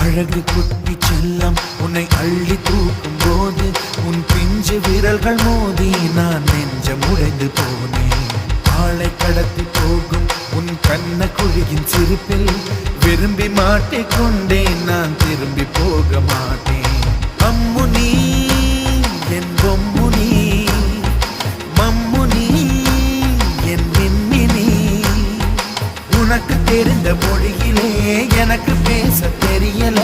அழகு குட்டி செல்லம் உன்னை அள்ளி தூக்கும் போது உன் பிஞ்சு விரல்கள் மோதி நான் நெஞ்சம் உடைந்து போனேன். ஆளை கடத்தி போகும் உன் கண்ண குழியின் சிரிப்பில் விரும்பி மாட்டிக்கொண்டேன், நான் திரும்பி போக மாட்டேன். அம்முனி என் பொம்முனி, மம்முனி என் மின்மினி, உனக்கு தெரிந்த மொழியிலே எனக்கு பேச தெரியல.